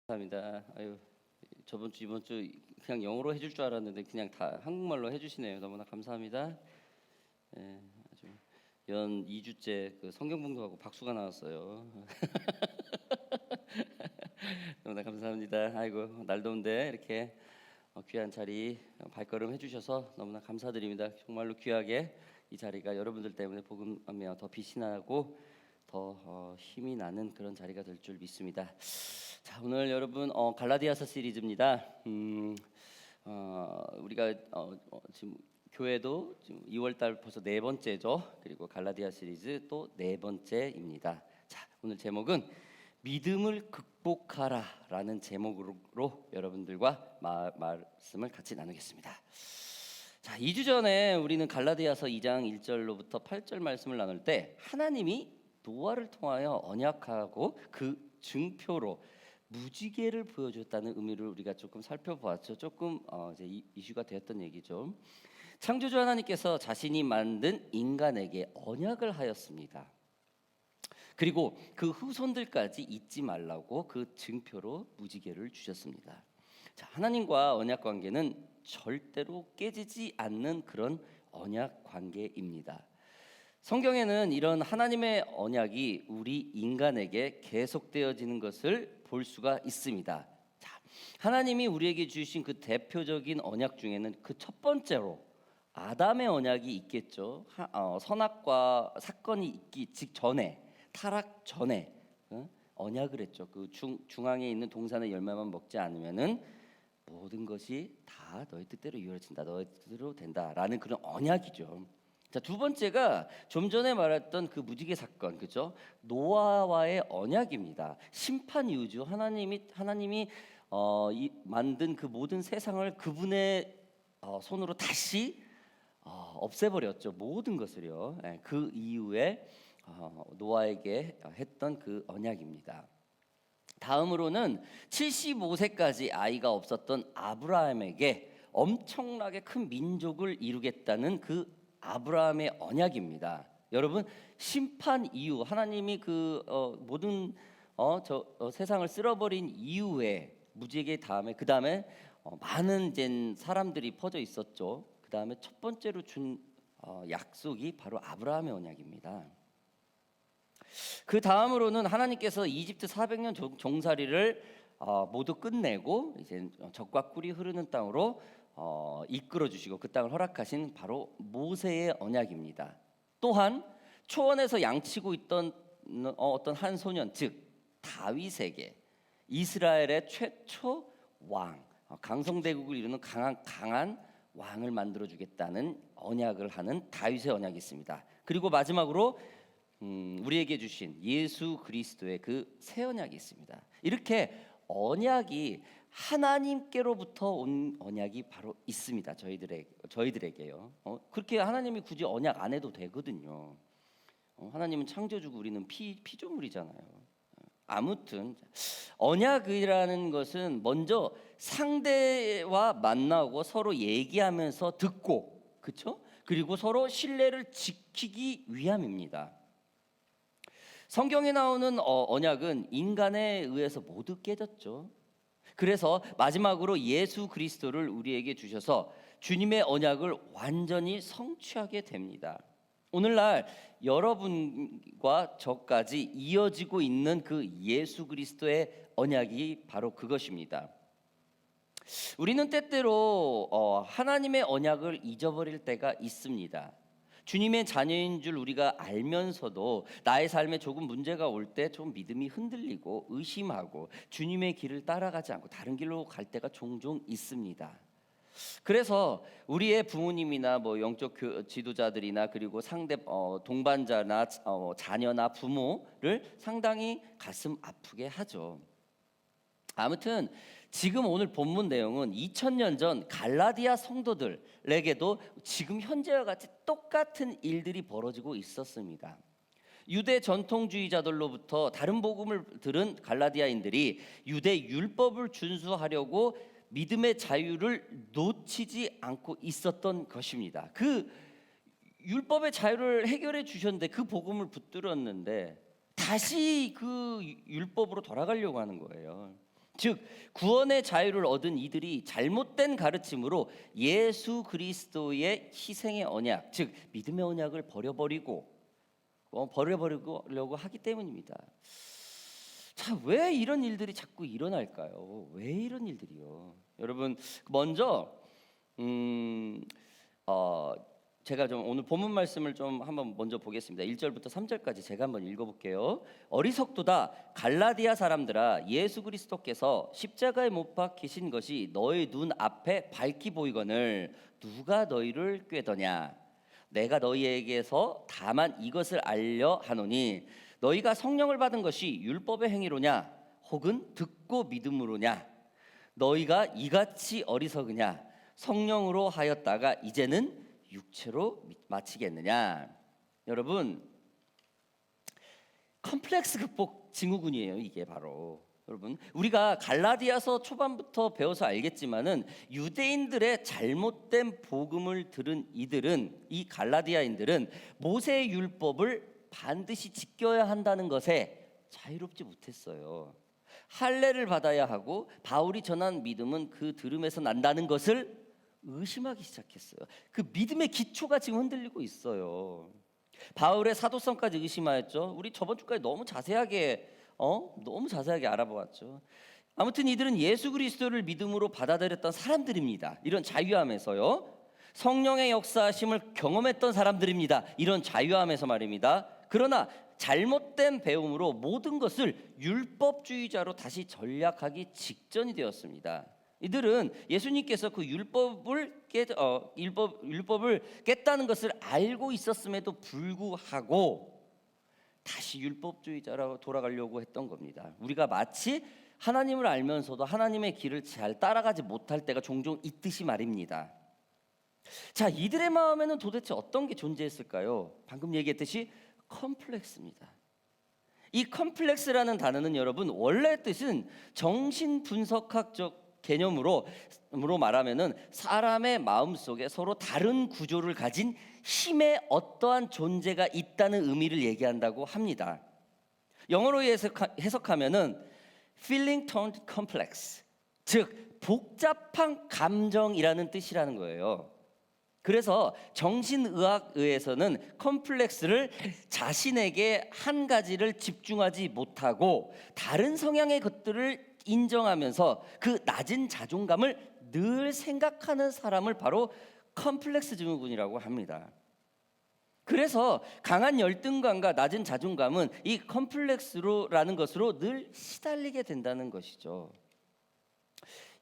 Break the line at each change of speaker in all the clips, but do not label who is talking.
감사합니다. 아유, 저번 주 이번 주 그냥 영어로 해줄 줄 알았는데 그냥 다 한국말로 해주시네요. 너무나 감사합니다. 예, 아주 연 2주째 그 성경 봉독하고 박수가 나왔어요. 너무나 감사합니다. 아이고 날 더운데 이렇게 귀한 자리 발걸음 해주셔서 너무나 감사드립니다. 정말로 귀하게 이 자리가 여러분들 때문에 복음하며 더 빛이 나고 더 힘이 나는 그런 자리가 될 줄 믿습니다. 자, 오늘 여러분 갈라디아서 시리즈입니다. 우리가 지금 교회도 지금 2월달 벌써 네 번째죠. 그리고 갈라디아 시리즈 또 네 번째입니다. 자, 오늘 제목은 믿음을 극복하라라는 제목으로 여러분들과 말씀을 같이 나누겠습니다. 자, 2주 전에 우리는 갈라디아서 2장 1절로부터 8절 말씀을 나눌 때 하나님이 노아를 통하여 언약하고 그 증표로 무지개를 보여줬다는 의미를 우리가 조금 살펴보았죠. 조금 이제 이슈가 되었던 얘기죠. 창조주 하나님께서 자신이 만든 인간에게 언약을 하였습니다. 그리고 그 후손들까지 잊지 말라고 그 증표로 무지개를 주셨습니다. 자, 하나님과 언약 관계는 절대로 깨지지 않는 그런 언약 관계입니다. 성경에는 이런 하나님의 언약이 우리 인간에게 계속되어지는 것을 볼 수가 있습니다. 자, 하나님이 우리에게 주신 그 대표적인 언약 중에는 그 첫 번째로 아담의 언약이 있겠죠. 선악과 사건이 있기 직전에, 타락 전에 언약을 했죠. 그 중앙에 있는 동산의 열매만 먹지 않으면은 모든 것이 다 너희 뜻대로 이루어진다, 너희 뜻대로 된다라는 그런 언약이죠. 자, 두 번째가 좀 전에 말했던 그 무지개 사건, 그죠? 노아와의 언약입니다. 심판 이후죠. 하나님이 만든 그 모든 세상을 그분의 손으로 다시 없애버렸죠. 모든 것을요. 그 이후에 노아에게 했던 그 언약입니다. 다음으로는 75세까지 아이가 없었던 아브라함에게 엄청나게 큰 민족을 이루겠다는 그 아브라함의 언약입니다. 여러분, 심판 이후 하나님이 그 모든 세상을 쓸어버린 이후에 무지개 다음에 그 다음에 많은 이제 사람들이 퍼져 있었죠. 그 다음에 첫 번째로 준 약속이 바로 아브라함의 언약입니다. 그 다음으로는 하나님께서 이집트 400년 종살이를 모두 끝내고 이제 젖과 꿀이 흐르는 땅으로 이끌어 주시고 그 땅을 허락하신 바로 모세의 언약입니다. 또한 초원에서 양치고 있던 어떤 한 소년, 즉 다윗에게 이스라엘의 최초 왕, 강성대국을 이루는 강한 왕을 만들어 주겠다는 언약을 하는 다윗의 언약이 있습니다. 그리고 마지막으로 우리에게 주신 예수 그리스도의 그 새 언약이 있습니다. 이렇게 언약이 하나님께로부터 온 언약이 바로 있습니다. 저희들에게요. 그렇게 하나님이 굳이 언약 안 해도 되거든요. 하나님은 창조주고 우리는 피조물이잖아요. 아무튼 언약이라는 것은 먼저 상대와 만나고 서로 얘기하면서 듣고, 그렇죠? 그리고 서로 신뢰를 지키기 위함입니다. 성경에 나오는 언약은 인간에 의해서 모두 깨졌죠. 그래서 마지막으로 예수 그리스도를 우리에게 주셔서 주님의 언약을 완전히 성취하게 됩니다. 오늘날 여러분과 저까지 이어지고 있는 그 예수 그리스도의 언약이 바로 그것입니다. 우리는 때때로 하나님의 언약을 잊어버릴 때가 있습니다. 주님의 자녀인 줄 우리가 알면서도 나의 삶에 조금 문제가 올 때 좀 믿음이 흔들리고 의심하고 주님의 길을 따라가지 않고 다른 길로 갈 때가 종종 있습니다. 그래서 우리의 부모님이나 뭐 영적 지도자들이나 그리고 상대 동반자나 자녀나 부모를 상당히 가슴 아프게 하죠. 아무튼 지금 오늘 본문 내용은 2000년 전 갈라디아 성도들에게도 지금 현재와 같이 똑같은 일들이 벌어지고 있었습니다. 유대 전통주의자들로부터 다른 복음을 들은 갈라디아인들이 유대 율법을 준수하려고 믿음의 자유를 놓치지 않고 있었던 것입니다. 그 율법의 자유를 해결해 주셨는데 그 복음을 붙들었는데 다시 그 율법으로 돌아가려고 하는 거예요. 즉 구원의 자유를 얻은 이들이 잘못된 가르침으로 예수 그리스도의 희생의 언약, 즉 믿음의 언약을 버려버리려고 하기 때문입니다. 자, 왜 이런 일들이 자꾸 일어날까요? 왜 이런 일들이요? 여러분, 먼저 제가 좀 오늘 본문 말씀을 좀 한번 먼저 보겠습니다. 1절부터 3절까지 제가 한번 읽어볼게요. 어리석도다 갈라디아 사람들아, 예수 그리스도께서 십자가에 못 박히신 것이 너희 눈 앞에 밝히 보이거늘 누가 너희를 꾀더냐? 내가 너희에게서 다만 이것을 알려 하노니 너희가 성령을 받은 것이 율법의 행위로냐 혹은 듣고 믿음으로냐? 너희가 이같이 어리석으냐? 성령으로 하였다가 이제는 육체로 마치겠느냐? 여러분, 컴플렉스 극복 증후군이에요. 이게 바로 여러분, 우리가 갈라디아서 초반부터 배워서 알겠지만은 유대인들의 잘못된 복음을 들은 이 갈라디아인들은 모세의 율법을 반드시 지켜야 한다는 것에 자유롭지 못했어요. 할례를 받아야 하고 바울이 전한 믿음은 그 들음에서 난다는 것을 의심하기 시작했어요. 그 믿음의 기초가 지금 흔들리고 있어요. 바울의 사도성까지 의심하였죠. 우리 저번 주까지 너무 자세하게 알아보았죠. 아무튼 이들은 예수 그리스도를 믿음으로 받아들였던 사람들입니다. 이런 자유함에서요. 성령의 역사하심을 경험했던 사람들입니다. 이런 자유함에서 말입니다. 그러나 잘못된 배움으로 모든 것을 율법주의자로 다시 전락하기 직전이 되었습니다. 이들은 예수님께서 그 율법을 깼다는 것을 알고 있었음에도 불구하고 다시 율법주의자로 돌아가려고 했던 겁니다. 우리가 마치 하나님을 알면서도 하나님의 길을 잘 따라가지 못할 때가 종종 있듯이 말입니다. 자, 이들의 마음에는 도대체 어떤 게 존재했을까요? 방금 얘기했듯이 컴플렉스입니다. 이 컴플렉스라는 단어는 여러분 원래 뜻은 정신분석학적 개념으로 말하면은 사람의 마음속에 서로 다른 구조를 가진 힘의 어떠한 존재가 있다는 의미를 얘기한다고 합니다. 영어로 해석하면은 feeling turned complex, 즉 복잡한 감정이라는 뜻이라는 거예요. 그래서 정신의학에서는 컴플렉스를 자신에게 한 가지를 집중하지 못하고 다른 성향의 것들을 인정하면서 그 낮은 자존감을 늘 생각하는 사람을 바로 컴플렉스 증후군이라고 합니다. 그래서 강한 열등감과 낮은 자존감은 이 컴플렉스라는 것으로 늘 시달리게 된다는 것이죠.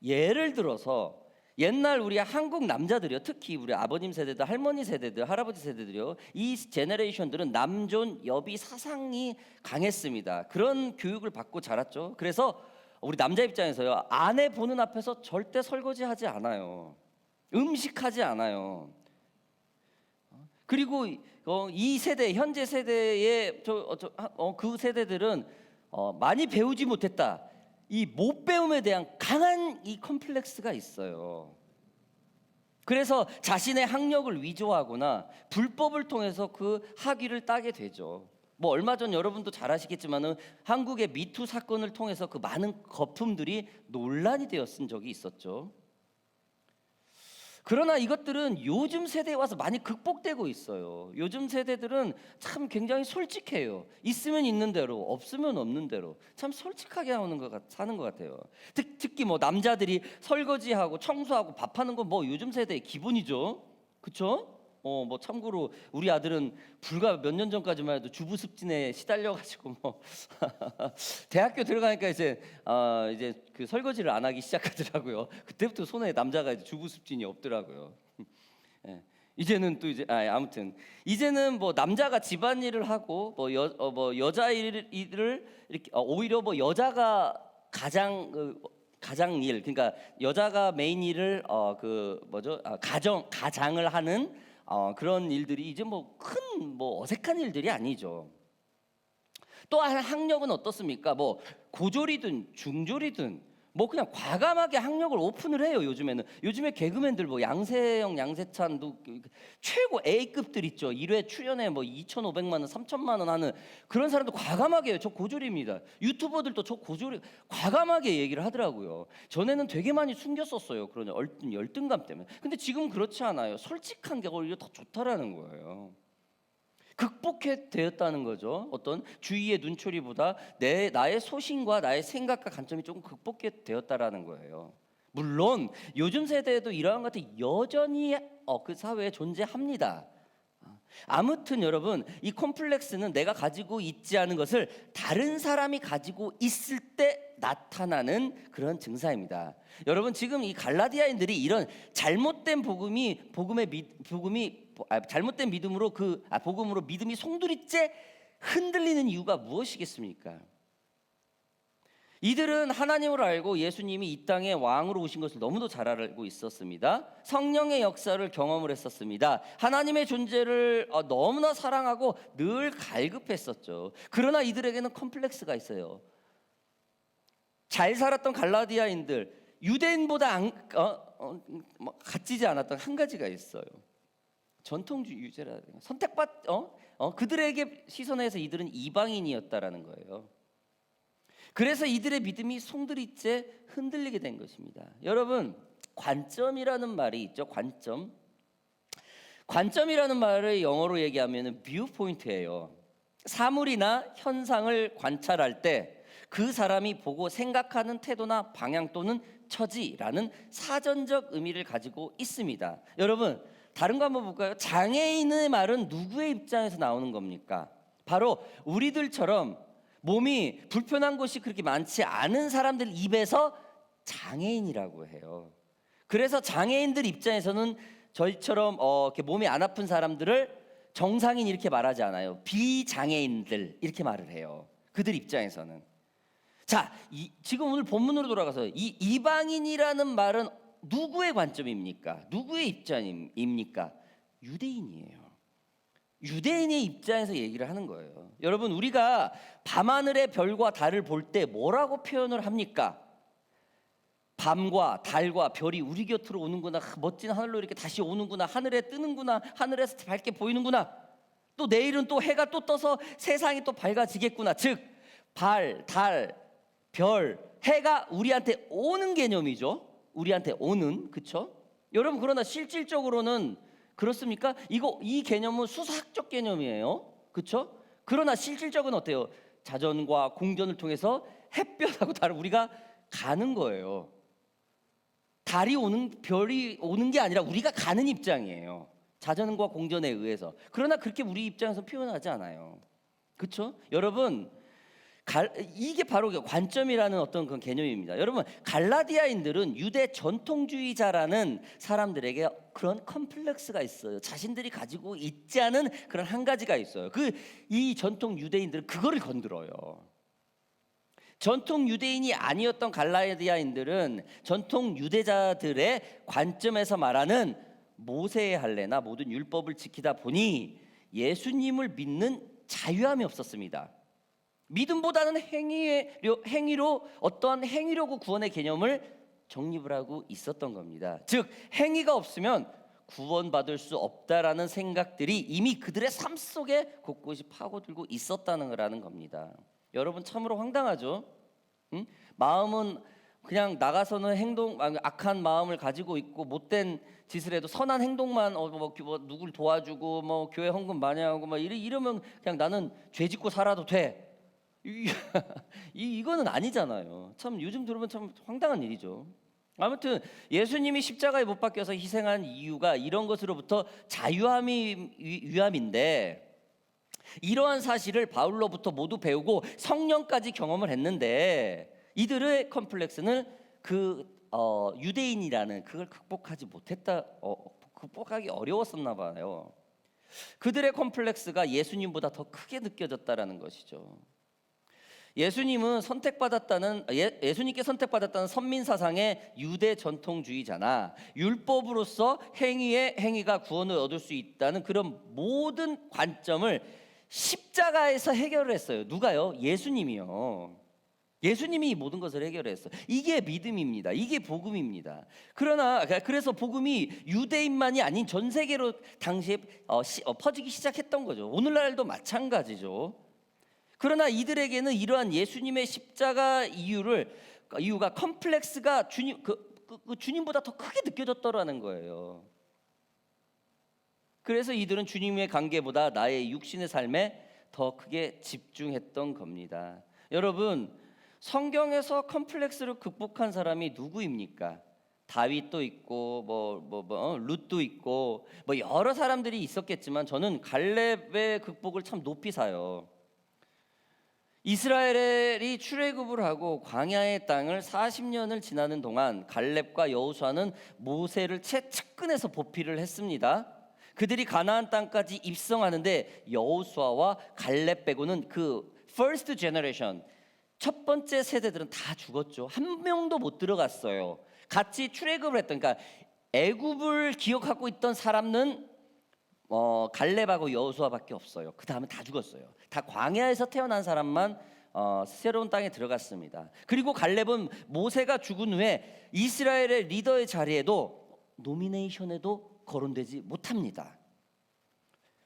예를 들어서 옛날 우리 한국 남자들이요, 특히 우리 아버님 세대들, 할머니 세대들, 할아버지 세대들이요, 이 제너레이션들은 남존 여비 사상이 강했습니다. 그런 교육을 받고 자랐죠. 그래서 우리 남자 입장에서요, 아내 보는 앞에서 절대 설거지하지 않아요. 음식하지 않아요. 그리고 이 세대, 현재 세대의 그 세대들은 많이 배우지 못했다. 이 못 배움에 대한 강한 이 컴플렉스가 있어요. 그래서 자신의 학력을 위조하거나 불법을 통해서 그 학위를 따게 되죠. 뭐 얼마 전 여러분도 잘 아시겠지만은 한국의 미투 사건을 통해서 그 많은 거품들이 논란이 되었은 적이 있었죠. 그러나 이것들은 요즘 사대에 와서 많이 극복되고 있어요. 요즘 세대들은 참 굉장히 솔직해요. 있으면 있는 대로, 없으면 없는 대로 참 솔직하게 사는 것 같아요. 특히 뭐 남자들이 설거지하고 청소하고 밥하는 건 뭐 요즘 세대의 기본이죠. 그렇죠? 뭐 참고로 우리 아들은 불과 몇 년 전까지만 해도 주부 습진에 시달려가지고 뭐 대학교 들어가니까 이제 그 설거지를 안 하기 시작하더라고요. 그때부터 손에 남자가 이제 주부 습진이 없더라고요. 예. 이제는 또 아무튼 이제는 뭐 남자가 집안일을 하고 뭐 여자 일을 이렇게 오히려 뭐 여자가 가장 일, 그러니까 여자가 메인 일을 가장을 하는 그런 일들이 이제 뭐 큰 어색한 일들이 아니죠. 또한 학력은 어떻습니까? 뭐 고졸이든 중졸이든 뭐 그냥 과감하게 학력을 오픈을 해요. 요즘에 개그맨들 뭐 양세형, 양세찬도 최고 A급들 있죠. 1회 출연에 뭐 2,500만 원, 3천만 원 하는 그런 사람도 과감하게 해요. 저 고졸입니다. 유튜버들도 저 고졸이 과감하게 얘기를 하더라고요. 전에는 되게 많이 숨겼었어요. 그런 열등감 때문에. 근데 지금 그렇지 않아요. 솔직한 게 오히려 더 좋다라는 거예요. 극복해 되었다는 거죠. 어떤 주위의 눈초리보다 나의 소신과 나의 생각과 관점이 조금 극복해 되었다라는 거예요. 물론 요즘 세대에도 이러한 것들이 여전히 그 사회에 존재합니다. 아무튼 여러분, 이 콤플렉스는 내가 가지고 있지 않은 것을 다른 사람이 가지고 있을 때 나타나는 그런 증상입니다. 여러분, 지금 이 갈라디아인들이 이런 잘못된 잘못된 믿음으로 복음으로 믿음이 송두리째 흔들리는 이유가 무엇이겠습니까? 이들은 하나님을 알고 예수님이 이 땅에 왕으로 오신 것을 너무도 잘 알고 있었습니다. 성령의 역사를 경험을 했었습니다. 하나님의 존재를 너무나 사랑하고 늘 갈급했었죠. 그러나 이들에게는 컴플렉스가 있어요. 잘 살았던 갈라디아인들, 유대인보다 값지지 않았던 한 가지가 있어요. 전통주의자라는 그들에게 시선에서 이들은 이방인이었다라는 거예요. 그래서 이들의 믿음이 송두리째 흔들리게 된 것입니다. 여러분, 관점이라는 말이 있죠. 관점이라는 말을 영어로 얘기하면 뷰포인트예요. 사물이나 현상을 관찰할 때 그 사람이 보고 생각하는 태도나 방향 또는 처지라는 사전적 의미를 가지고 있습니다. 여러분, 다른 거 한번 볼까요? 장애인의 말은 누구의 입장에서 나오는 겁니까? 바로 우리들처럼 몸이 불편한 곳이 그렇게 많지 않은 사람들 입에서 장애인이라고 해요. 그래서 장애인들 입장에서는 저희처럼 이렇게 몸이 안 아픈 사람들을 정상인 이렇게 말하지 않아요. 비장애인들 이렇게 말을 해요. 그들 입장에서는. 자, 지금 오늘 본문으로 돌아가서 이 이방인이라는 말은 누구의 관점입니까? 누구의 입장입니까? 유대인이에요. 유대인의 입장에서 얘기를 하는 거예요. 여러분, 우리가 밤하늘의 별과 달을 볼 때 뭐라고 표현을 합니까? 밤과 달과 별이 우리 곁으로 오는구나, 멋진 하늘로 이렇게 다시 오는구나, 하늘에 뜨는구나, 하늘에서 밝게 보이는구나, 또 내일은 또 해가 또 떠서 세상이 또 밝아지겠구나. 즉 달, 별, 해가 우리한테 오는 개념이죠. 우리한테 오는, 그렇죠? 여러분, 그러나 실질적으로는 그렇습니까? 이 개념은 수사학적 개념이에요. 그렇죠? 그러나 실질적은 어때요? 자전과 공전을 통해서 햇볕하고 달을 우리가 가는 거예요. 별이 오는 게 아니라 우리가 가는 입장이에요. 자전과 공전에 의해서. 그러나 그렇게 우리 입장에서 표현하지 않아요. 그렇죠? 여러분, 이게 바로 관점이라는 어떤 그런 개념입니다. 여러분, 갈라디아인들은 유대 전통주의자라는 사람들에게 그런 컴플렉스가 있어요. 자신들이 가지고 있지 않은 그런 한 가지가 있어요. 이 전통 유대인들은 그거를 건드려요. 전통 유대인이 아니었던 갈라디아인들은 전통 유대자들의 관점에서 말하는 모세의 할례나 모든 율법을 지키다 보니 예수님을 믿는 자유함이 없었습니다. 믿음보다는 행위로 어떠한 행위로고 구원의 개념을 정립을 하고 있었던 겁니다. 즉 행위가 없으면 구원받을 수 없다라는 생각들이 이미 그들의 삶 속에 곳곳이 파고들고 있었다는 거라는 겁니다. 여러분, 참으로 황당하죠? 응? 마음은 그냥 나가서는 악한 마음을 가지고 있고 못된 짓을 해도 선한 행동만 누굴 도와주고 교회 헌금 많이 하고 이러면 그냥 나는 죄 짓고 살아도 돼. 이거는 아니잖아요. 참 요즘 들으면 참 황당한 일이죠. 아무튼 예수님이 십자가에 못 박혀서 희생한 이유가 이런 것으로부터 위함인데, 이러한 사실을 바울로부터 모두 배우고 성령까지 경험을 했는데 이들의 컴플렉스는 유대인이라는 그걸 극복하기 어려웠었나 봐요. 그들의 컴플렉스가 예수님보다 더 크게 느껴졌다라는 것이죠. 예수님께 선택받았다는 선민사상의 유대 전통주의자나 율법으로서 행위가 구원을 얻을 수 있다는 그런 모든 관점을 십자가에서 해결을 했어요. 누가요? 예수님이요. 예수님이 이 모든 것을 해결했어요. 이게 믿음입니다. 이게 복음입니다. 그러나 그래서 복음이 유대인만이 아닌 전 세계로 당시에 퍼지기 시작했던 거죠. 오늘날도 마찬가지죠. 그러나 이들에게는 이러한 예수님의 십자가 이유가 컴플렉스가 주님보다 더 크게 느껴졌더라는 거예요. 그래서 이들은 주님의 관계보다 나의 육신의 삶에 더 크게 집중했던 겁니다. 여러분, 성경에서 컴플렉스를 극복한 사람이 누구입니까? 다윗도 있고 룻도 있고 여러 사람들이 있었겠지만 저는 갈렙의 극복을 참 높이 사요. 이스라엘이 출애굽을 하고 광야의 땅을 40년을 지나는 동안 갈렙과 여호수아는 모세를 채측근에서 보필을 했습니다. 그들이 가나안 땅까지 입성하는데 여호수아와 갈렙 빼고는 그 first generation, 첫 번째 세대들은 다 죽었죠. 한 명도 못 들어갔어요. 같이 출애굽을 했던, 그러니까 애굽을 기억하고 있던 사람은 갈렙하고 여호수아밖에 없어요. 그 다음에 다 죽었어요. 다 광야에서 태어난 사람만 새로운 땅에 들어갔습니다. 그리고 갈렙은 모세가 죽은 후에 이스라엘의 리더의 자리에도 노미네이션에도 거론되지 못합니다.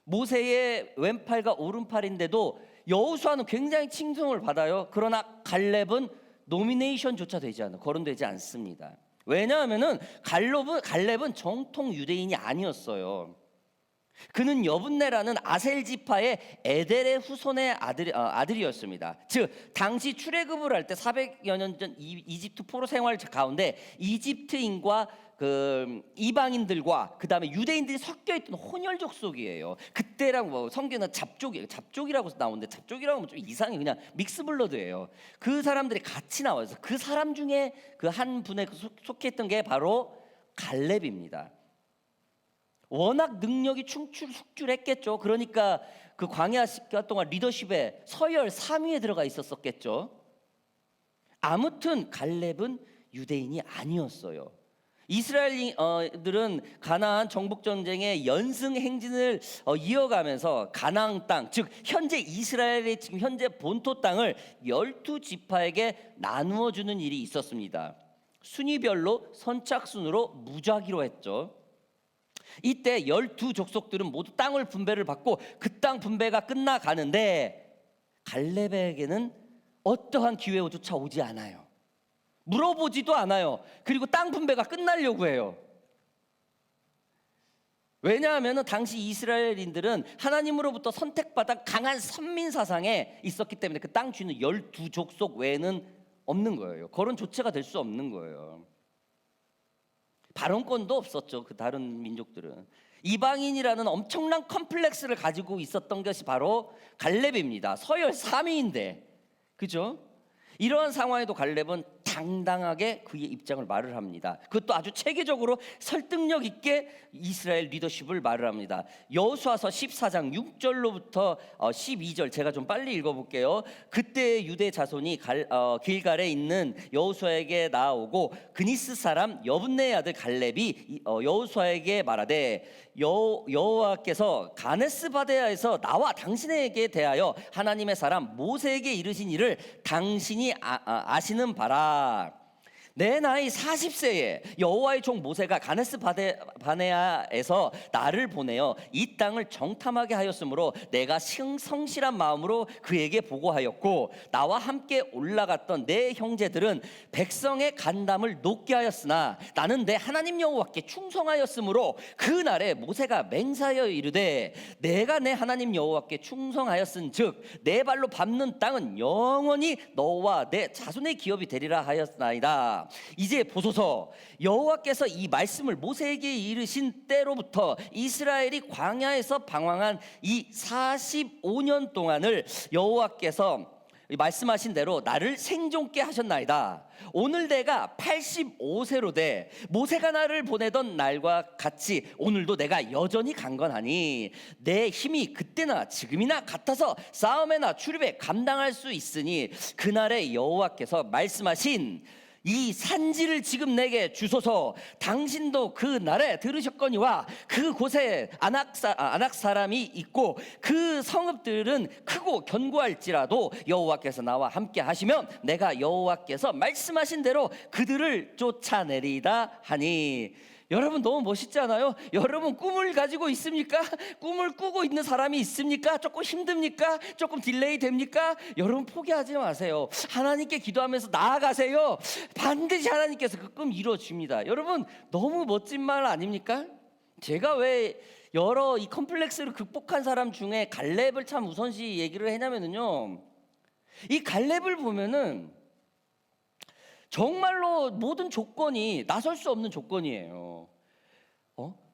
모세의 왼팔과 오른팔인데도 여호수아는 굉장히 칭송을 받아요. 그러나 갈렙은 노미네이션조차 되지 않아요. 거론되지 않습니다. 왜냐하면은 갈렙은 정통 유대인이 아니었어요. 그는 여분네라는 아셀 지파의 에델의 후손의 아들이었습니다. 즉 당시 출애굽을 할 때 400여 년 전 이집트 포로 생활 가운데 이집트인과 그 이방인들과 그 다음에 유대인들이 섞여 있던 혼혈 족속이에요. 그때랑 성경은 잡족이라고 나오는데 잡족이라고 하면 좀 이상해. 그냥 믹스 블러드예요. 그 사람들이 같이 나와요. 그 사람 중에 그 한 분에 속해 있던 게 바로 갈렙입니다. 워낙 능력이 충출했겠죠. 그러니까 그 광야 시간 동안 리더십에 서열 3위에 들어가 있었겠죠. 아무튼 갈렙은 유대인이 아니었어요. 이스라엘들은 가나안 정복 전쟁의 연승 행진을 이어가면서 가나안 땅, 즉 현재 이스라엘의 지금 현재 본토 땅을 12지파에게 나누어 주는 일이 있었습니다. 순위별로 선착순으로 무작위로 했죠. 이때 12족속들은 모두 땅을 분배를 받고 그 땅 분배가 끝나가는데 갈렙에게는 어떠한 기회조차 오지 않아요. 물어보지도 않아요. 그리고 땅 분배가 끝나려고 해요. 왜냐하면 당시 이스라엘인들은 하나님으로부터 선택받아 강한 선민 사상에 있었기 때문에 그 땅 주인은 12족속 외에는 없는 거예요. 그런 조치가 될 수 없는 거예요. 발언권도 없었죠. 그 다른 민족들은 이방인이라는 엄청난 컴플렉스를 가지고 있었던 것이 바로 갈렙입니다. 서열 3위인데, 그죠? 이러한 상황에도 갈렙은 당당하게 그의 입장을 말을 합니다. 그것도 아주 체계적으로 설득력 있게 이스라엘 리더십을 말을 합니다. 여호수아서 14장 6절로부터 12절 제가 좀 빨리 읽어볼게요. 그때 유대 자손이 길갈에 있는 여호수아에게 나아오고 그니스 사람 여분네의 아들 갈렙이 여호수아에게 말하되 여호와께서 가네스 바데아에서 나와 당신에게 대하여 하나님의 사람 모세에게 이르신 일을 당신이 아시는 바라. 내 나이 40세에 여호와의 종 모세가 가네스 바네아에서 나를 보내어 이 땅을 정탐하게 하였으므로 내가 성실한 마음으로 그에게 보고하였고 나와 함께 올라갔던 내 형제들은 백성의 간담을 높게 하였으나 나는 내 하나님 여호와께 충성하였으므로 그날에 모세가 맹세하여 이르되 내가 내 하나님 여호와께 충성하였은즉 내 발로 밟는 땅은 영원히 너와 내 자손의 기업이 되리라 하였나이다. 이제 보소서, 여호와께서 이 말씀을 모세에게 이르신 때로부터 이스라엘이 광야에서 방황한 이 45년 동안을 여호와께서 말씀하신 대로 나를 생존케 하셨나이다. 오늘 내가 85세로 돼 모세가 나를 보내던 날과 같이 오늘도 내가 여전히 강건하니 내 힘이 그때나 지금이나 같아서 싸움에나 출입에 감당할 수 있으니 그날에 여호와께서 말씀하신 이 산지를 지금 내게 주소서. 당신도 그 날에 들으셨거니와 그곳에 아낙 사람이 있고 그 성읍들은 크고 견고할지라도 여호와께서 나와 함께 하시면 내가 여호와께서 말씀하신 대로 그들을 쫓아내리다 하니. 여러분 너무 멋있지 않아요? 여러분 꿈을 가지고 있습니까? 꿈을 꾸고 있는 사람이 있습니까? 조금 힘듭니까? 조금 딜레이 됩니까? 여러분 포기하지 마세요. 하나님께 기도하면서 나아가세요. 반드시 하나님께서 그 꿈 이루어집니다. 여러분 너무 멋진 말 아닙니까? 제가 왜 여러 이 컴플렉스를 극복한 사람 중에 갈렙을 참 우선시 얘기를 했냐면요, 이 갈렙을 보면은 정말로 모든 조건이 나설 수 없는 조건이에요.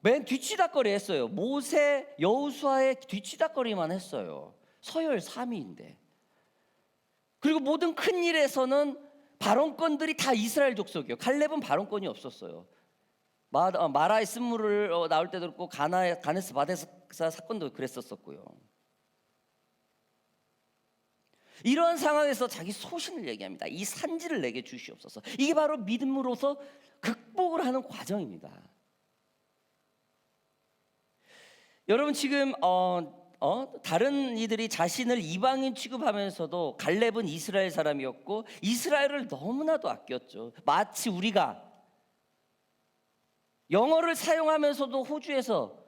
맨 뒤치다거리 했어요. 모세, 여호수아의 뒤치다거리만 했어요. 서열 3위인데. 그리고 모든 큰 일에서는 발언권들이 다 이스라엘 족속이에요. 갈렙은 발언권이 없었어요. 마라의 쓴물을 나올 때도 그렇고 가네스 바데사 사건도 그랬었고요. 이러한 상황에서 자기 소신을 얘기합니다. 이 산지를 내게 주시옵소서. 이게 바로 믿음으로서 극복을 하는 과정입니다. 여러분 지금 다른 이들이 자신을 이방인 취급하면서도 갈렙은 이스라엘 사람이었고 이스라엘을 너무나도 아꼈죠. 마치 우리가 영어를 사용하면서도 호주에서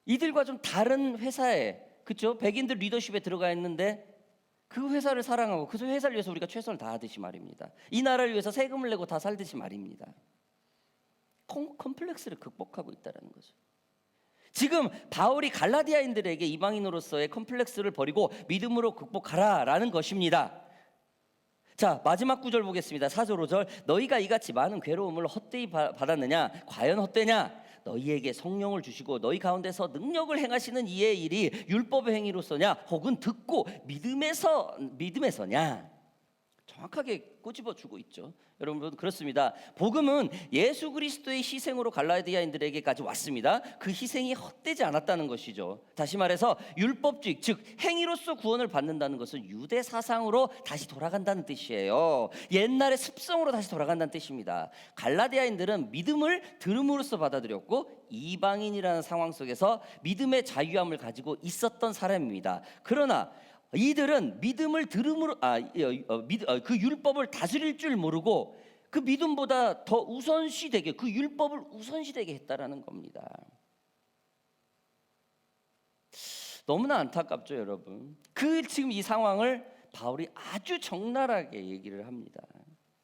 이들과 좀 다른 회사에, 그렇죠? 백인들 리더십에 들어가 있는데 그 회사를 사랑하고 그 회사를 위해서 우리가 최선을 다하듯이 말입니다. 이 나라를 위해서 세금을 내고 다 살듯이 말입니다. 컴플렉스를 극복하고 있다는 거죠. 지금 바울이 갈라디아인들에게 이방인으로서의 컴플렉스를 버리고 믿음으로 극복하라라는 것입니다. 자, 마지막 구절 보겠습니다. 4절 5절. 너희가 이같이 많은 괴로움을 헛되이 받았느냐? 과연 헛되냐? 너희에게 성령을 주시고 너희 가운데서 능력을 행하시는 이의 일이 율법의 행위로서냐? 혹은 듣고 믿음에서냐? 정확하게 꼬집어주고 있죠. 여러분 그렇습니다. 복음은 예수 그리스도의 희생으로 갈라디아인들에게까지 왔습니다. 그 희생이 헛되지 않았다는 것이죠. 다시 말해서 율법주의, 즉 행위로서 구원을 받는다는 것은 유대 사상으로 다시 돌아간다는 뜻이에요. 옛날의 습성으로 다시 돌아간다는 뜻입니다. 갈라디아인들은 믿음을 들음으로써 받아들였고 이방인이라는 상황 속에서 믿음의 자유함을 가지고 있었던 사람입니다. 그러나 이들은 믿음을 들음으로 그 율법을 다스릴 줄 모르고 그 믿음보다 더 우선시되게 그 율법을 우선시되게 했다라는 겁니다. 너무나 안타깝죠, 여러분. 지금 이 상황을 바울이 아주 적나라하게 얘기를 합니다.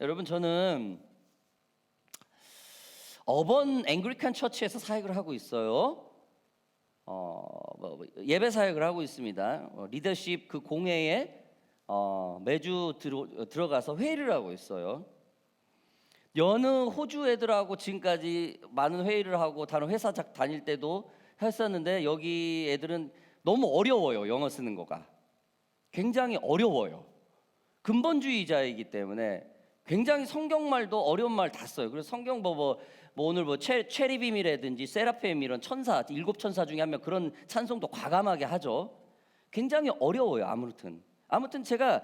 여러분 저는 어번 앵글리칸 처치에서 사역을 하고 있어요. 예배 사역을 하고 있습니다. 리더십 그 공회에 매주 들어가서 회의를 하고 있어요. 여느 호주 애들하고 지금까지 많은 회의를 하고 다른 회사 다닐 때도 했었는데 여기 애들은 너무 어려워요. 영어 쓰는 거가 굉장히 어려워요. 근본주의자이기 때문에 굉장히 성경말도 어려운 말 다 써요. 그래서 성경 오늘 체리빔이라든지 세라핌 이런 천사, 7천사 중에 한 명 그런 찬송도 과감하게 하죠. 굉장히 어려워요. 아무튼 제가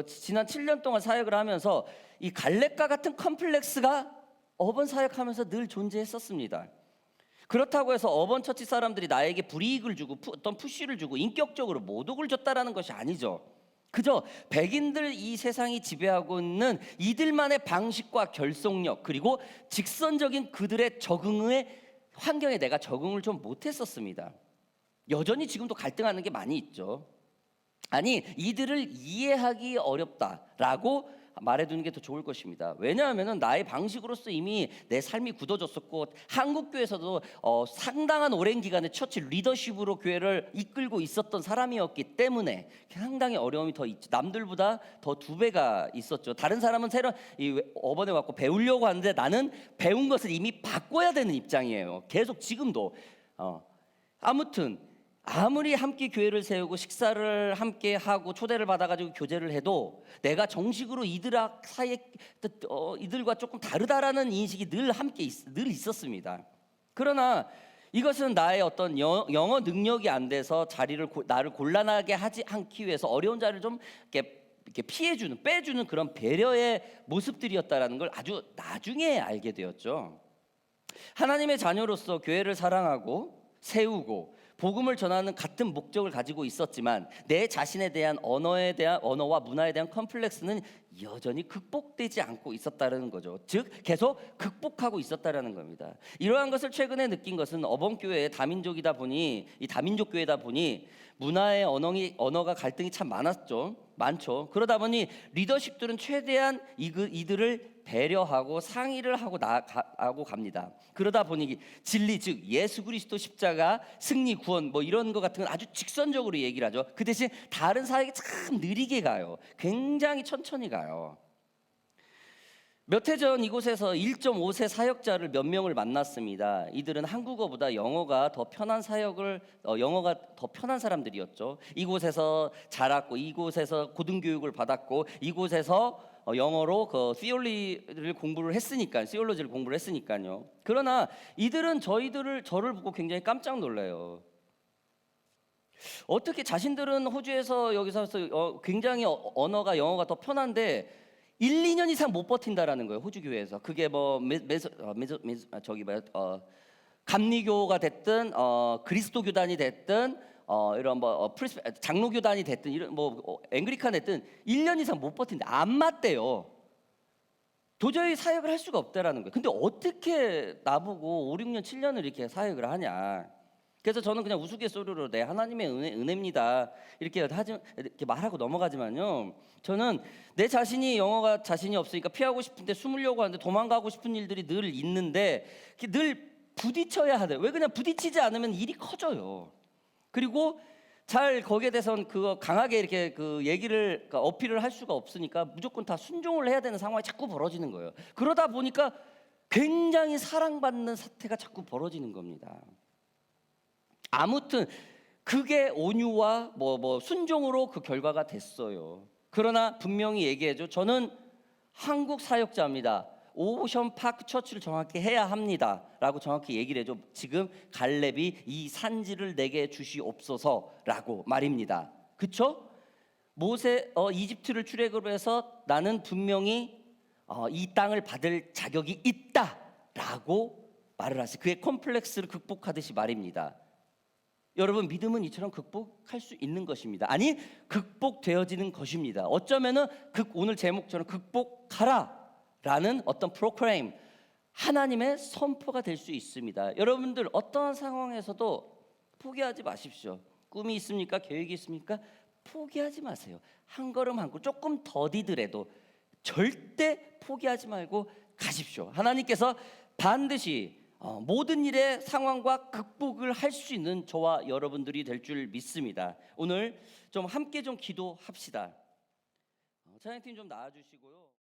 지난 7년 동안 사역을 하면서 이 갈렙과 같은 컴플렉스가 어번 사역하면서 늘 존재했었습니다. 그렇다고 해서 어번 처치 사람들이 나에게 불이익을 주고 어떤 푸시를 주고 인격적으로 모독을 줬다라는 것이 아니죠. 그저 백인들 이 세상이 지배하고 있는 이들만의 방식과 결속력 그리고 직선적인 그들의 적응의 환경에 내가 적응을 좀 못했었습니다. 여전히 지금도 갈등하는 게 많이 있죠. 아니 이들을 이해하기 어렵다라고 말해두는 게 더 좋을 것입니다. 왜냐하면 나의 방식으로서 이미 내 삶이 굳어졌었고 한국교회에서도 상당한 오랜 기간에 처치 리더십으로 교회를 이끌고 있었던 사람이었기 때문에 상당히 어려움이 더 있죠. 남들보다 더 2배가 있었죠. 다른 사람은 새로 어번에 왔고 배우려고 하는데 나는 배운 것을 이미 바꿔야 되는 입장이에요. 계속 지금도 아무튼 아무리 함께 교회를 세우고 식사를 함께 하고 초대를 받아가지고 교제를 해도 내가 정식으로 이들과 조금 다르다라는 인식이 늘 있었습니다. 그러나 이것은 나의 어떤 영어 능력이 안 돼서 나를 곤란하게 하지 않기 위해서 어려운 자리를 좀 이렇게 이렇게 피해주는, 빼주는 그런 배려의 모습들이었다라는 걸 아주 나중에 알게 되었죠. 하나님의 자녀로서 교회를 사랑하고 세우고 복음을 전하는 같은 목적을 가지고 있었지만 내 자신에 대한 언어와 문화에 대한 컴플렉스는 여전히 극복되지 않고 있었다는 거죠. 즉 계속 극복하고 있었다라는 겁니다. 이러한 것을 최근에 느낀 것은 어범교회의 다민족이다 보니, 이 다민족 교회다 보니 문화의 언어가 갈등이 참 많죠. 그러다 보니 리더십들은 최대한 이들을 배려하고 상의를 하고 갑니다. 그러다 보니 진리, 즉 예수 그리스도 십자가, 승리, 구원 뭐 이런 것 같은 건 아주 직선적으로 얘기를 하죠. 그 대신 다른 사역이 참 느리게 가요. 굉장히 천천히 가요. 몇 해 전 이곳에서 1.5세 사역자를 몇 명을 만났습니다. 이들은 한국어보다 영어가 더 편한 사람들이었죠. 이곳에서 자랐고 이곳에서 고등교육을 받았고 이곳에서 영어로 그 시올로지를 공부를 했으니까요. 그러나 이들은 저를 보고 굉장히 깜짝 놀라요. 어떻게 자신들은 호주에서 여기서 굉장히 언어가 영어가 더 편한데 1, 2년 이상 못 버틴다라는 거예요. 호주 교회에서. 그게 뭐 감리교가 됐든 그리스도 교단이 됐든 이런 장로 교단이 됐든 이런 앵글리칸 됐든 1년 이상 못 버틴다. 안 맞대요. 도저히 사역을 할 수가 없다라는 거예요. 근데 어떻게 나보고 5, 6년, 7년을 이렇게 사역을 하냐? 그래서 저는 그냥 우스갯소리로 하나님의 은혜입니다 이렇게 말하고 넘어가지만요, 저는 내 자신이 영어가 자신이 없으니까 피하고 싶은데 숨으려고 하는데 도망가고 싶은 일들이 늘 있는데 늘 부딪혀야 하대요. 왜 그냥 부딪히지 않으면 일이 커져요. 그리고 잘 거기에 대해서는 그거 강하게 이렇게 그러니까 어필을 할 수가 없으니까 무조건 다 순종을 해야 되는 상황이 자꾸 벌어지는 거예요. 그러다 보니까 굉장히 사랑받는 사태가 자꾸 벌어지는 겁니다. 아무튼 그게 온유와 순종으로 그 결과가 됐어요. 그러나 분명히 얘기해줘. 저는 한국 사역자입니다. 오션파크 처치를 정확히 해야 합니다 라고 정확히 얘기를 해줘. 지금 갈렙이 이 산지를 내게 주시옵소서라고 말입니다. 그쵸? 이집트를 출애굽해서 나는 분명히 이 땅을 받을 자격이 있다라고 말을 하세요. 그의 콤플렉스를 극복하듯이 말입니다. 여러분, 믿음은 이처럼 극복할 수 있는 것입니다. 아니, 극복되어지는 것입니다. 어쩌면은 오늘 제목처럼 극복하라 라는 어떤 프로크레임, 하나님의 선포가 될 수 있습니다. 여러분들 어떠한 상황에서도 포기하지 마십시오. 꿈이 있습니까? 계획이 있습니까? 포기하지 마세요. 한 걸음 한 걸음 조금 더디더라도 절대 포기하지 말고 가십시오. 하나님께서 반드시 모든 일의 상황과 극복을 할 수 있는 저와 여러분들이 될 줄 믿습니다. 오늘 좀 함께 좀 기도합시다. 찬양팀 좀 나와주시고요.